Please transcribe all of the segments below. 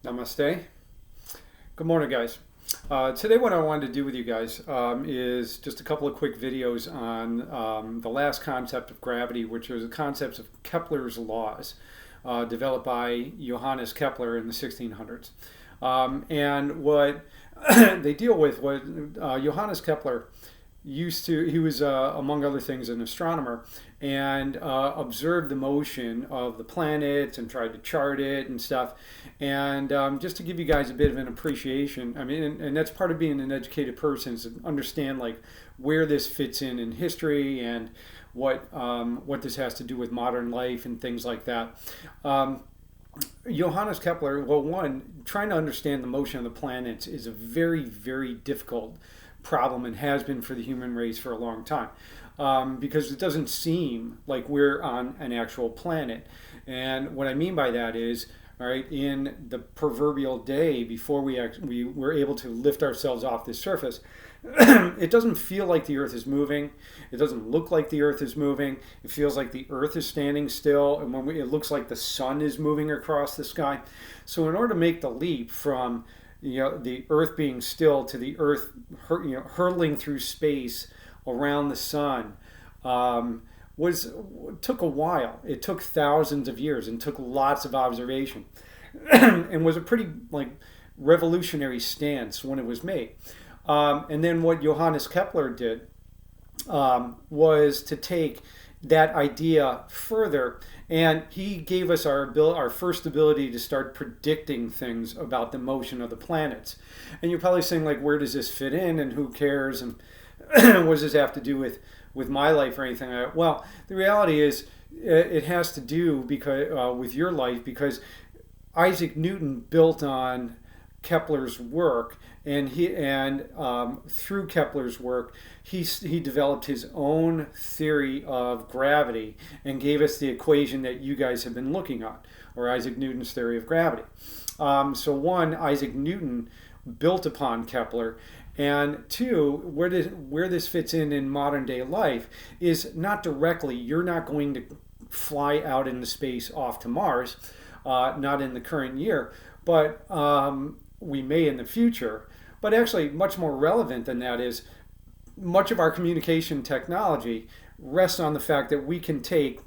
Namaste. Good morning, guys. Today, what I wanted to do with you guys is just a couple of quick videos on the last concept of gravity, which was the concepts of Kepler's laws, developed by Johannes Kepler in the 1600s. And what they deal with, what Johannes Kepler he was, among other things, an astronomer, and observed the motion of the planets and tried to chart it and stuff. And just to give you guys a bit of an appreciation, I mean, and that's part of being an educated person, is to understand like where this fits in history and what this has to do with modern life and things like that. Johannes Kepler, well, one, trying to understand the motion of the planets is a very, very difficult problem and has been for the human race for a long time, because it doesn't seem like we're on an actual planet. And what I mean by that is, all right, in the proverbial day before we were able to lift ourselves off this surface, it doesn't feel like the earth is moving. It doesn't look like the earth is moving. It feels like the earth is standing still, and it looks like the sun is moving across the sky. So in order to make the leap from the earth being still to the earth hurtling through space around the sun, took a while. It took thousands of years and took lots of observation and was a pretty revolutionary stance when it was made. And then what Johannes Kepler did was to take that idea further, and he gave us our first ability to start predicting things about the motion of the planets. And you're probably saying, like, where does this fit in, and who cares, and what does this have to do with my life or anything like that? Well, the reality is it has to do with your life, because Isaac Newton built on Kepler's work, and through Kepler's work, he developed his own theory of gravity and gave us the equation that you guys have been looking at, or Isaac Newton's theory of gravity. So one, Isaac Newton built upon Kepler, and two, where this fits in modern day life is not directly. You're not going to fly out into space off to Mars, not in the current year, but we may in the future. But actually, much more relevant than that is much of our communication technology rests on the fact that we can take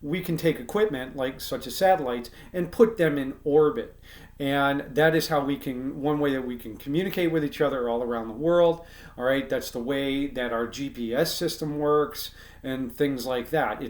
equipment such as satellites and put them in orbit. And that is how one way that we can communicate with each other all around the world. All right, that's the way that our GPS system works and things like that.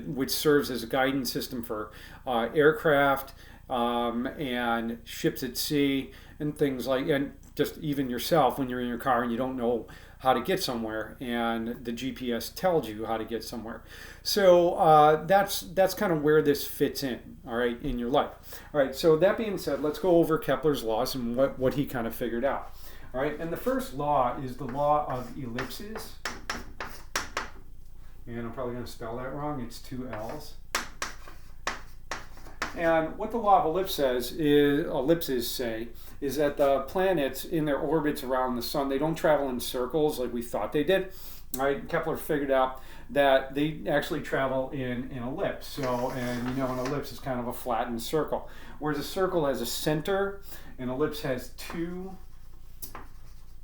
Which serves as a guidance system for aircraft and ships at sea and things and just even yourself when you're in your car and you don't know how to get somewhere, and the GPS tells you how to get somewhere. So that's kind of where this fits in, all right, in your life. All right, so that being said, let's go over Kepler's laws and what he kind of figured out. All right, and the first law is the law of ellipses. And I'm probably going to spell that wrong. It's two L's. And what the law of ellipses say is that the planets in their orbits around the sun, they don't travel in circles like we thought they did. Right? Kepler figured out that they actually travel in an ellipse. So, and an ellipse is kind of a flattened circle. Whereas a circle has a center, an ellipse has two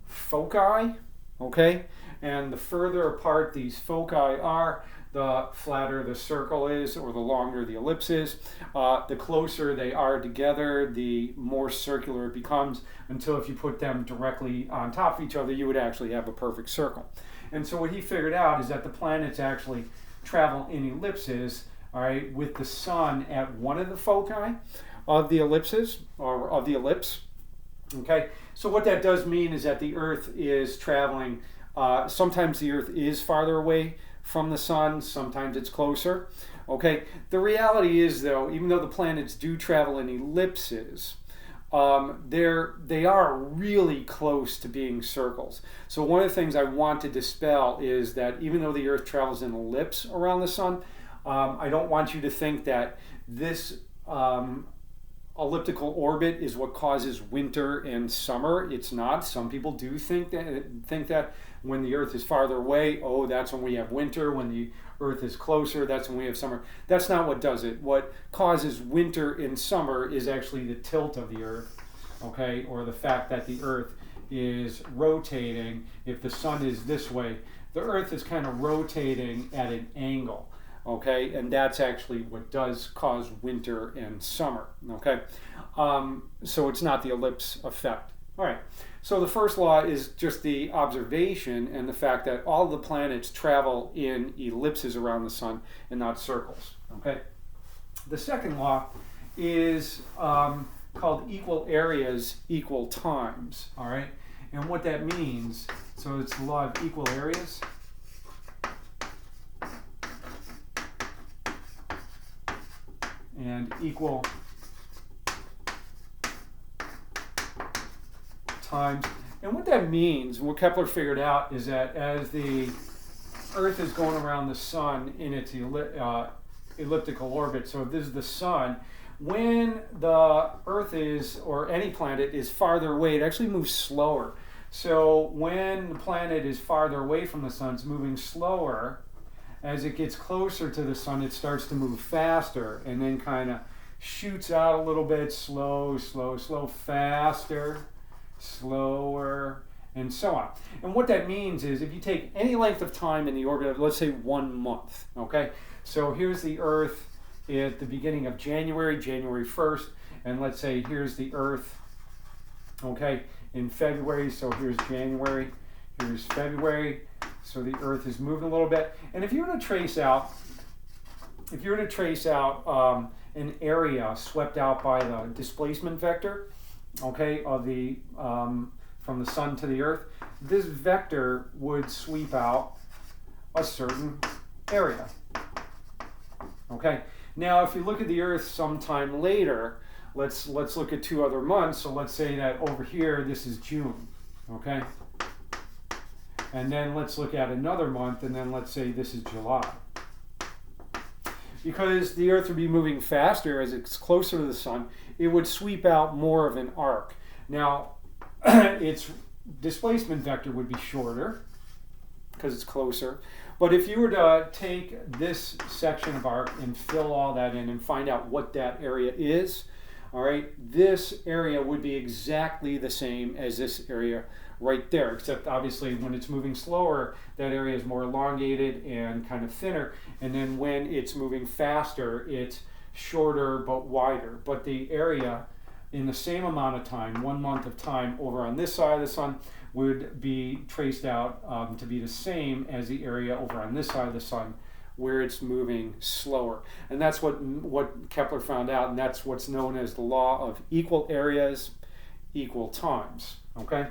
foci, okay? And the further apart these foci are, the flatter the circle is, or the longer the ellipse is. The closer they are together, the more circular it becomes, until if you put them directly on top of each other, you would actually have a perfect circle. And so what he figured out is that the planets actually travel in ellipses, all right, with the sun at one of the foci of the ellipses, or of the ellipse. Okay, so what that does mean is that the Earth is traveling. Sometimes the Earth is farther away from the sun, sometimes it's closer. Okay, the reality is, though, even though the planets do travel in ellipses, they are really close to being circles. So one of the things I want to dispel is that even though the Earth travels in ellipse around the sun, I don't want you to think that this elliptical orbit is what causes winter and summer. It's not. Some people do think that, When the Earth is farther away, oh, that's when we have winter. When the Earth is closer, that's when we have summer. That's not what does it. What causes winter and summer is actually the tilt of the Earth, okay, or the fact that the Earth is rotating. If the sun is this way, the Earth is kind of rotating at an angle, okay, and that's actually what does cause winter and summer, okay. So it's not the ellipse effect. All right, so the first law is just the observation and the fact that all the planets travel in ellipses around the sun and not circles, okay. The second law is called equal areas, equal times, all right. And what that means, so it's the law of equal areas. And equal times. And what that means, what Kepler figured out, is that as the Earth is going around the sun in its elliptical orbit, so if this is the sun, when the Earth is, or any planet, is farther away, it actually moves slower. So when the planet is farther away from the sun, it's moving slower. As it gets closer to the sun, it starts to move faster and then kind of shoots out a little bit, slow, slow, slow, faster, slower, and so on. And what that means is if you take any length of time in the orbit of, let's say, 1 month, okay? So here's the Earth at the beginning of January, January 1st, and let's say here's the Earth, okay, in February, so here's January, here's February, so the Earth is moving a little bit. And if you were to trace out, an area swept out by the displacement vector, okay, of the from the sun to the Earth, this vector would sweep out a certain area. Okay. Now, if you look at the Earth sometime later, let's look at 2 other months. So let's say that over here, this is June. Okay. And then let's look at another month, and then let's say this is July. Because the Earth would be moving faster as it's closer to the sun, it would sweep out more of an arc. Now, its displacement vector would be shorter because it's closer. But if you were to take this section of arc and fill all that in and find out what that area is, all right, this area would be exactly the same as this area right there, except obviously when it's moving slower, that area is more elongated and kind of thinner, and then when it's moving faster, it's shorter but wider. But the area in the same amount of time, 1 month of time, over on this side of the sun would be traced out to be the same as the area over on this side of the sun where it's moving slower. And that's what Kepler found out, and that's what's known as the law of equal areas, equal times, okay?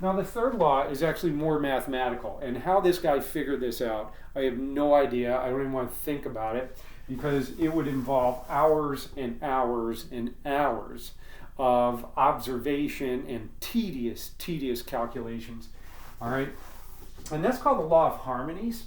Now the third law is actually more mathematical, and how this guy figured this out, I have no idea. I don't even want to think about it, because it would involve hours and hours and hours of observation and tedious calculations, all right? And that's called the law of harmonies.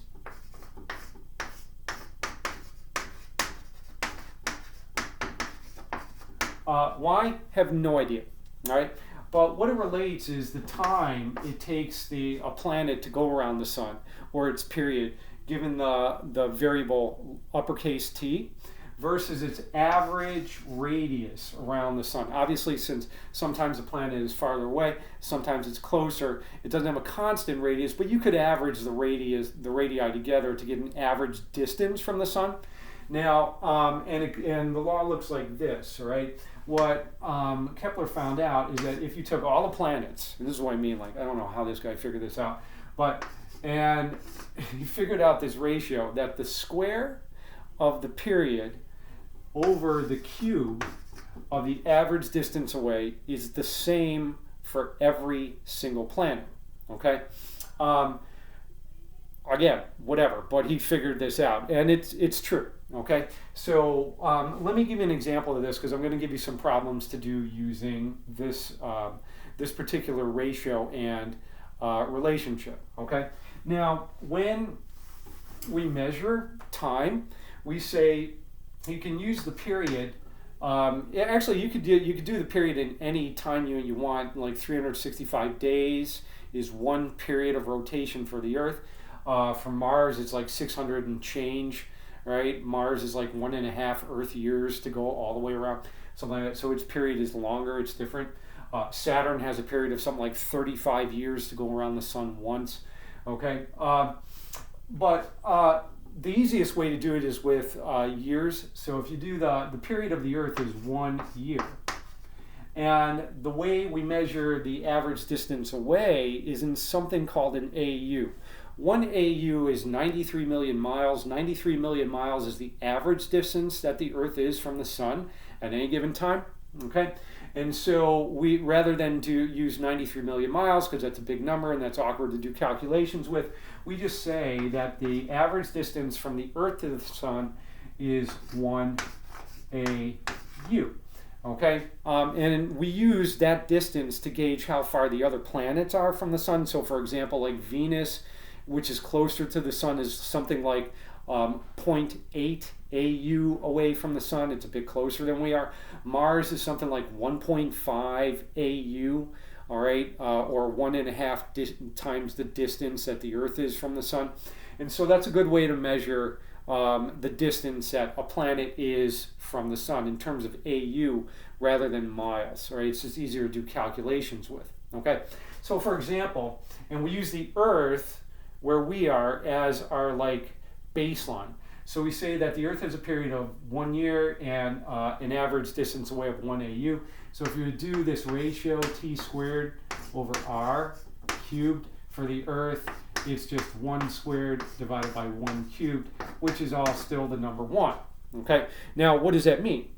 Why? Have no idea, all right? But what it relates is the time it takes a planet to go around the sun, or its period, given the variable uppercase t, versus its average radius around the sun. Obviously, since sometimes the planet is farther away, sometimes it's closer, it doesn't have a constant radius, but you could average the radii together to get an average distance from the sun. Now, and the law looks like this, all right? What Kepler found out is that if you took all the planets, and this is what I mean, like, I don't know how this guy figured this out, and he figured out this ratio, that the square of the period over the cube of the average distance away is the same for every single planet, okay? Again, whatever, but he figured this out, and it's true, okay? So let me give you an example of this, because I'm going to give you some problems to do using this, this particular ratio and relationship, okay? Now, when we measure time, we say you can use the period Yeah, actually, you could do the period in any time you want. Like 365 days is one period of rotation for the Earth. For Mars, it's like 600 and change, right? Mars is like 1.5 Earth years to go all the way around, something like that. So its period is longer. It's different. Saturn has a period of something like 35 years to go around the Sun once. Okay, but the easiest way to do it is with years. So if you do the period of the Earth is 1 year. And the way we measure the average distance away is in something called an AU. 1 AU is 93 million miles. 93 million miles is the average distance that the Earth is from the Sun at any given time. Okay? And so we, rather than use 93 million miles, because that's a big number and that's awkward to do calculations with, we just say that the average distance from the Earth to the Sun is 1 AU. Okay? And we use that distance to gauge how far the other planets are from the Sun. So for example, like Venus, which is closer to the Sun, is something like 0.8 AU away from the Sun. It's a bit closer than we are. Mars is something like 1.5 AU, all right, or 1.5 times the distance that the Earth is from the Sun. And so that's a good way to measure the distance that a planet is from the Sun in terms of AU rather than miles, right? It's just easier to do calculations with, okay? So for example, and we use the Earth where we are as our like baseline. So we say that the Earth has a period of 1 year and an average distance away of 1 AU. So if you would do this ratio t squared over r cubed for the Earth, it's just 1 squared divided by 1 cubed, which is all still the number 1. Okay. Now, what does that mean?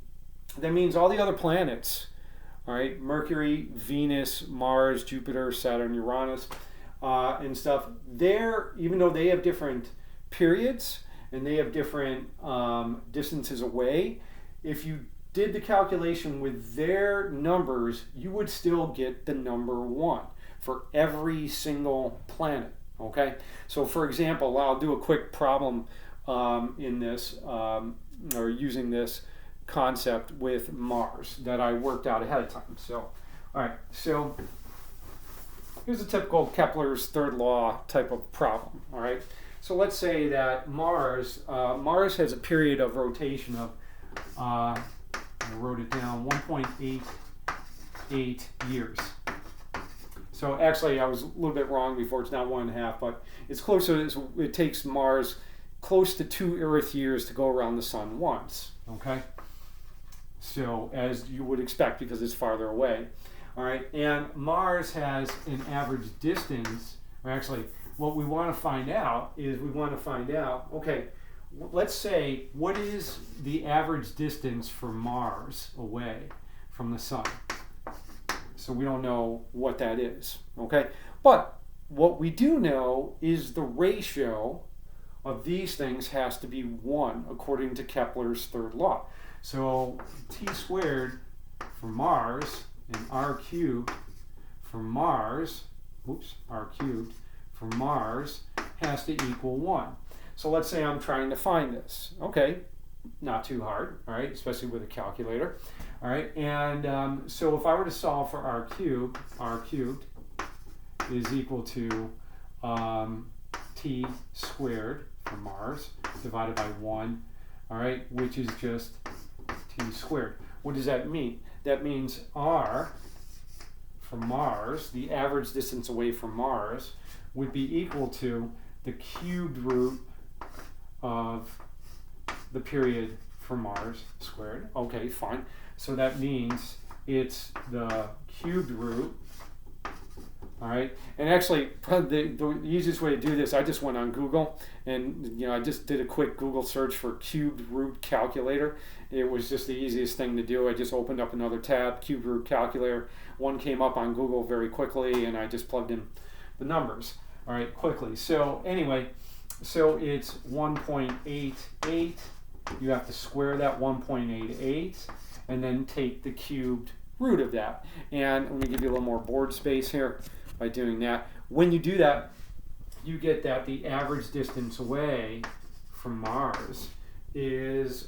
That means all the other planets, all right, Mercury, Venus, Mars, Jupiter, Saturn, Uranus, and stuff, they're, even though they have different periods and they have different distances away, if you did the calculation with their numbers, you would still get the number 1 for every single planet. Okay, so for example, I'll do a quick problem in this, or using this concept with Mars that I worked out ahead of time. So, all right, so here's a typical Kepler's third law type of problem. All right, so let's say that Mars has a period of rotation of, I wrote it down, 1.88 years. So actually, I was a little bit wrong before. It's not 1.5, but it's closer. It takes Mars close to 2 Earth years to go around the Sun once. Okay. So as you would expect, because it's farther away. All right. And Mars has an average distance. Or actually, what we want to find out is okay, let's say, what is the average distance for Mars away from the Sun? So we don't know what that is, okay? But what we do know is the ratio of these things has to be 1 according to Kepler's third law. So t squared for Mars and r cubed for Mars, r cubed for Mars has to equal 1. So let's say I'm trying to find this. Okay, not too hard, all right, especially with a calculator. All right, and so if I were to solve for r cubed is equal to t squared for Mars divided by 1, all right, which is just t squared. What does that mean? That means r for Mars, the average distance away from Mars, would be equal to the cubed root of the period for Mars squared. Okay, fine. So that means it's the cubed root. All right, and actually, the easiest way to do this, I just went on Google and I just did a quick Google search for cubed root calculator. It was just the easiest thing to do. I just opened up another tab, cubed root calculator. One came up on Google very quickly, and I just plugged in the numbers. All right, quickly. So anyway, so it's 1.88. You have to square that 1.88. and then take the cubed root of that. And let me give you a little more board space here by doing that. When you do that, you get that the average distance away from Mars is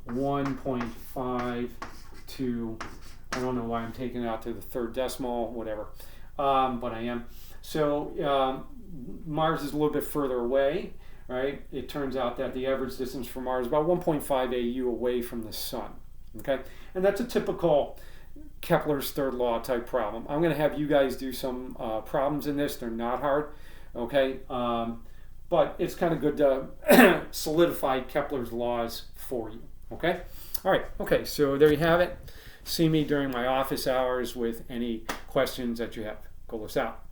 1.52. I don't know why I'm taking it out to the third decimal, whatever, but I am. So Mars is a little bit further away, right? It turns out that the average distance from Mars is about 1.5 AU away from the Sun, okay? And that's a typical Kepler's third law type problem. I'm going to have you guys do some problems in this. They're not hard, okay? But it's kind of good to solidify Kepler's laws for you, okay? All right, okay, so there you have it. See me during my office hours with any questions that you have. Go us out.